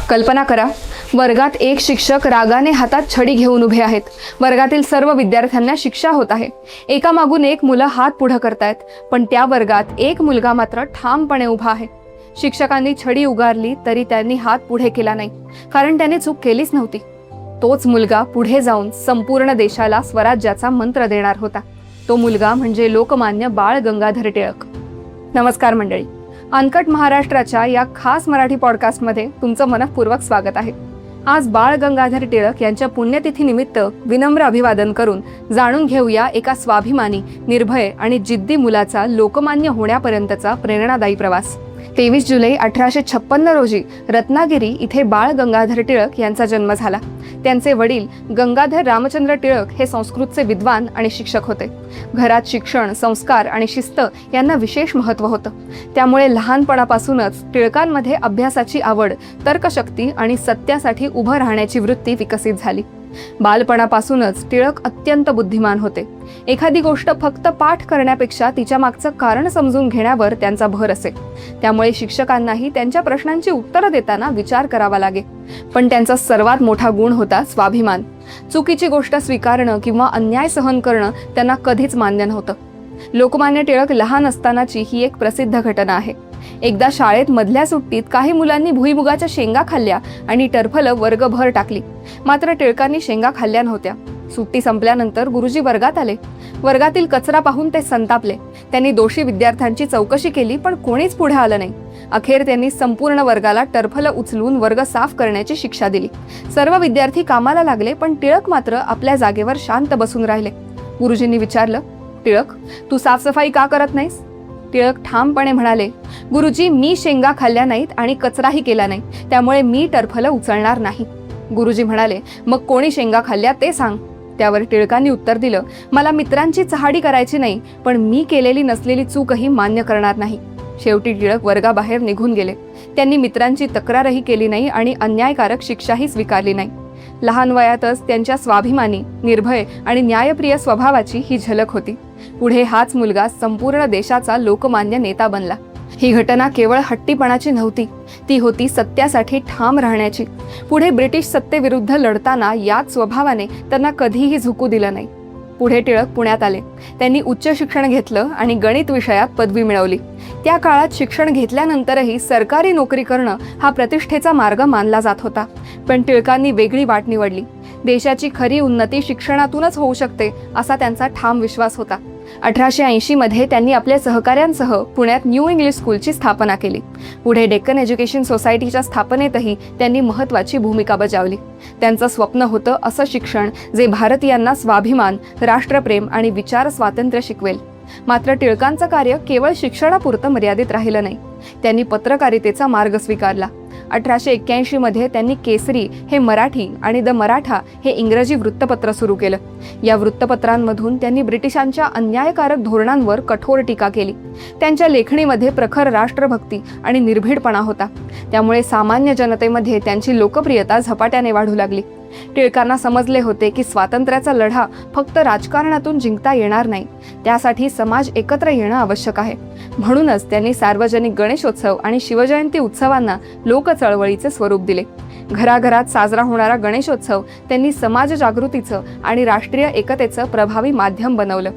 कल्पना करा, वर्गात एक शिक्षक रागाने हातात छडी घेऊन उभे आहेत. वर्गातील सर्व विद्यार्थ्यांना शिक्षा होत आहे. एकामागून एक मुलं हात पुढे करतायत, पण त्या वर्गात एक मुलगा मात्र ठामपणे उभा आहे. शिक्षकांनी छडी उगारली तरी त्यांनी हात पुढे केला नाही, कारण त्याने चूक केलीच नव्हती. तोच मुलगा पुढे जाऊन संपूर्ण देशाला स्वराज्याचा मंत्र देणार होता. तो मुलगा म्हणजे लोकमान्य बाळ गंगाधर टिळक. नमस्कार मंडळी, अनकट महाराष्ट्राच्या या खास मराठी पॉडकास्टमध्ये तुमचं मनःपूर्वक स्वागत आहे. आज बाळ गंगाधर टिळक यांच्या पुण्यतिथीनिमित्त विनम्र अभिवादन करून जाणून घेऊया एका स्वाभिमानी, निर्भय आणि जिद्दी मुलाचा लोकमान्य होण्यापर्यंतचा प्रेरणादायी प्रवास. 23 जुलै 1856 रोजी रत्नागिरी इथे बाळ गंगाधर टिळक यांचा जन्म झाला. त्यांचे वडील गंगाधर रामचंद्र टिळक हे संस्कृतचे विद्वान आणि शिक्षक होते. घरात शिक्षण, संस्कार आणि शिस्त यांना विशेष महत्त्व होतं. त्यामुळे लहानपणापासूनच टिळकांमध्ये अभ्यासाची आवड, तर्कशक्ती आणि सत्यासाठी उभं राहण्याची वृत्ती विकसित झाली. बालपणापासूनच टिळक अत्यंत बुद्धिमान होते. एखादी गोष्ट फक्त पाठ करण्यापेक्षा तिच्या मागचं कारण समजून घेण्यावर त्यांचा भर असे. त्यामुळे शिक्षकांनाही त्यांच्या प्रश्नांची उत्तरं देताना विचार करावा लागे. पण त्यांचा सर्वात मोठा गुण होता स्वाभिमान. चुकीची गोष्ट स्वीकारणं किंवा अन्याय सहन करणं त्यांना कधीच मान्य नव्हतं. लोकमान्य टिळक लहान असतानाची ही एक प्रसिद्ध घटना आहे. एकदा शाळेत मधल्या सुट्टीत काही मुलांनी भुईमुगाच्या शेंगा खाल्ल्या आणि टरफलं वर्गभर टाकली. मात्र टिळकांनी शेंगा खाल्ल्या नव्हत्या. सुट्टी संपल्यानंतर गुरुजी वर्गात आले. वर्गातील कचरा पाहून ते संतापले. त्यांनी दोषी विद्यार्थ्यांची चौकशी केली, पण कोणीच पुढे आलं नाही. अखेर त्यांनी संपूर्ण वर्गाला टरफलं उचलून वर्ग साफ करण्याची शिक्षा दिली. सर्व विद्यार्थी कामाला लागले, पण टिळक मात्र आपल्या जागेवर शांत बसून राहिले. गुरुजींनी विचारलं, टिळक, तू साफसफाई का करत नाहीस? टिळक ठामपणे म्हणाले, गुरुजी, मी शेंगा खाल्ल्या नाहीत आणि कचराही केला नाही, त्यामुळे मी टरफलं उचलणार नाही. गुरुजी म्हणाले, मग कोणी शेंगा खाल्ल्या ते सांग. त्यावर टिळकांनी उत्तर दिलं, मला मित्रांची चहाडी करायची नाही, पण मी केलेली नसलेली चूकही मान्य करणार नाही. शेवटी टिळक वर्गाबाहेर निघून गेले. त्यांनी मित्रांची तक्रारही केली नाही आणि अन्यायकारक शिक्षाही स्वीकारली नाही. लहान वयातच त्यांच्या स्वाभिमानी, निर्भय आणि न्यायप्रिय स्वभावाची ही झलक होती. पुढे हाच मुलगा संपूर्ण देशाचा लोकमान्य नेता बनला. ही घटना केवळ हट्टीपणाची नव्हती, ती होती सत्यासाठी ठाम राहण्याची. पुढे ब्रिटिश सत्तेविरुद्ध लढताना याच स्वभावाने त्यांना कधीही झुकू दिलं नाही. पुढे टिळक पुण्यात आले. त्यांनी उच्च शिक्षण घेतलं आणि गणित विषयात पदवी मिळवली. त्या काळात शिक्षण घेतल्यानंतरही सरकारी नोकरी करणं हा प्रतिष्ठेचा मार्ग मानला जात होता. पण टिळकांनी वेगळी वाट निवडली. देशाची खरी उन्नती शिक्षणातूनच होऊ शकते असा त्यांचा ठाम विश्वास होता. 1880 मध्ये त्यांनी आपल्या सहकाऱ्यांसह पुण्यात न्यू इंग्लिश स्कूलची स्थापना केली. पुढे डेक्कन एज्युकेशन सोसायटीच्या स्थापनेतही त्यांनी महत्त्वाची भूमिका बजावली. त्यांचं स्वप्न होतं असं शिक्षण जे भारतीयांना स्वाभिमान, राष्ट्रप्रेम आणि विचार स्वातंत्र्य शिकवेल. मात्र टिळकांचं कार्य केवळ शिक्षणापुरतं मर्यादित राहिलं नाही. त्यांनी पत्रकारितेचा मार्ग स्वीकारला. 1881 मध्ये त्यांनी केसरी हे मराठी आणि द मराठा हे इंग्रजी वृत्तपत्र सुरू केलं. या वृत्तपत्रांमधून त्यांनी ब्रिटिशांच्या अन्यायकारक धोरणांवर कठोर टीका केली. त्यांच्या लेखणीमध्ये प्रखर राष्ट्रभक्ती आणि निर्भीडपणा होता. त्यामुळे सामान्य जनतेमध्ये त्यांची लोकप्रियता झपाट्याने वाढू लागली. टिळकांना समजले होते की स्वातंत्र्याचा लढा फक्त राजकारणातून जिंकता येणार नाही, त्यासाठी समाज एकत्र येणं आवश्यक आहे. म्हणूनच त्यांनी सार्वजनिक गणेशोत्सव आणि शिवजयंती उत्सवांना लोक चळवळीचे स्वरूप दिले. घराघरात साजरा होणारा गणेशोत्सव त्यांनी समाज जागृतीचं आणि राष्ट्रीय एकतेचं प्रभावी माध्यम बनवलं.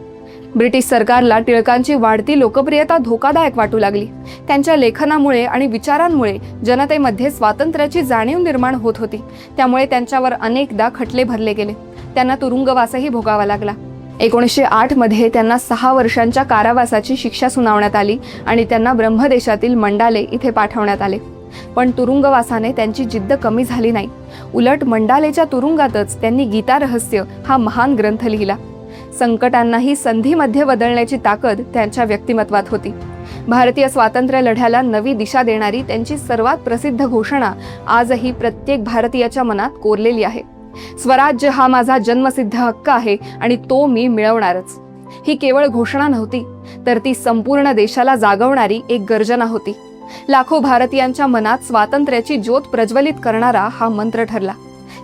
ब्रिटिश सरकारला टिळकांची वाढती लोकप्रियता धोकादायक वाटू लागली. त्यांच्या लेखनामुळे आणि विचारांमुळे जनतेमध्ये स्वातंत्र्याची जाणीव निर्माण होत होती. त्यामुळे त्यांच्यावर अनेकदा खटले भरले गेले. त्यांना तुरुंगवासही भोगावा लागला. 1908 मध्ये त्यांना 6 वर्षांच्या कारावासाची शिक्षा सुनावण्यात आली आणि त्यांना ब्रह्मदेशातील मंडाले इथे पाठवण्यात आले. पण तुरुंगवासाने त्यांची जिद्द कमी झाली नाही. उलट मंडालेच्या तुरुंगातच त्यांनी गीता रहस्य हा महान ग्रंथ लिहिला. संकटांनाही संधीमध्ये बदलण्याची ताकद त्यांच्या व्यक्तिमत्वात होती. भारतीय स्वातंत्र्य लढ्याला नवी दिशा देणारी त्यांची सर्वात प्रसिद्ध घोषणा आजही प्रत्येक भारतीयाच्या मनात कोरलेली आहे. स्वराज्य हा माझा जन्मसिद्ध हक्क आहे आणि तो मी मिळवणारच. ही केवळ घोषणा नव्हती, तर ती संपूर्ण देशाला जागवणारी एक गर्जना होती. लाखो भारतीयांच्या मनात स्वातंत्र्याची ज्योत प्रज्वलित करणारा हा मंत्र ठरला.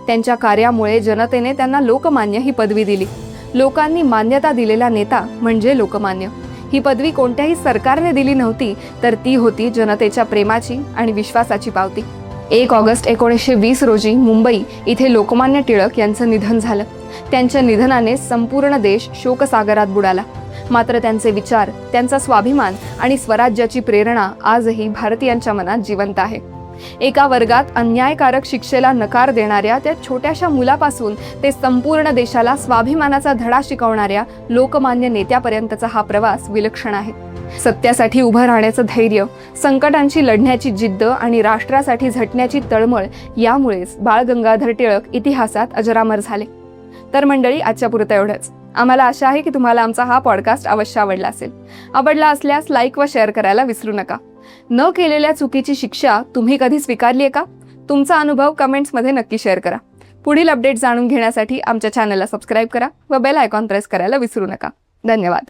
त्यांच्या कार्यामुळे जनतेने त्यांना लोकमान्य ही पदवी दिली. लोकांनी मान्यता दिलेला नेता म्हणजे लोकमान्य. ही पदवी कोणत्याही सरकारने दिली नव्हती, तर ती होती जनतेच्या प्रेमाची आणि विश्वासाची पावती. 1 ऑगस्ट 1920 रोजी मुंबई इथे लोकमान्य टिळक यांचं निधन झालं. त्यांच्या निधनाने संपूर्ण देश शोकसागरात बुडाला. मात्र त्यांचे विचार, त्यांचा स्वाभिमान आणि स्वराज्याची प्रेरणा आजही भारतीयांच्या मनात जिवंत आहे. एका वर्गात अन्यायकारक शिक्षेला नकार देणाऱ्या त्या छोट्याशा मुलापासून ते संपूर्ण देशाला स्वाभिमानाचा धडा शिकवणाऱ्या लोकमान्य नेत्यापर्यंतचा हा प्रवास विलक्षण आहे. सत्यासाठी उभं राहण्याचं धैर्य, संकटांशी लढण्याची जिद्द आणि राष्ट्रासाठी झटण्याची तळमळ यामुळेच बाळ गंगाधर टिळक इतिहासात अजरामर झाले. तर मंडळी, आजच्या पुरतं एवढंच. आम्हाला आशा आहे की तुम्हाला आमचा हा पॉडकास्ट अवश्य आवडला असेल. आवडला असल्यास लाईक व शेअर करायला विसरू नका. न केलेल्या चुकीची शिक्षा तुम्ही कधी स्वीकारली आहे का? तुमचा अनुभव कमेंट्समध्ये नक्की शेअर करा. पुढील अपडेट जाणून घेण्यासाठी आमच्या चॅनलला सबस्क्राईब करा व बेल आयकॉन प्रेस करायला विसरू नका. धन्यवाद.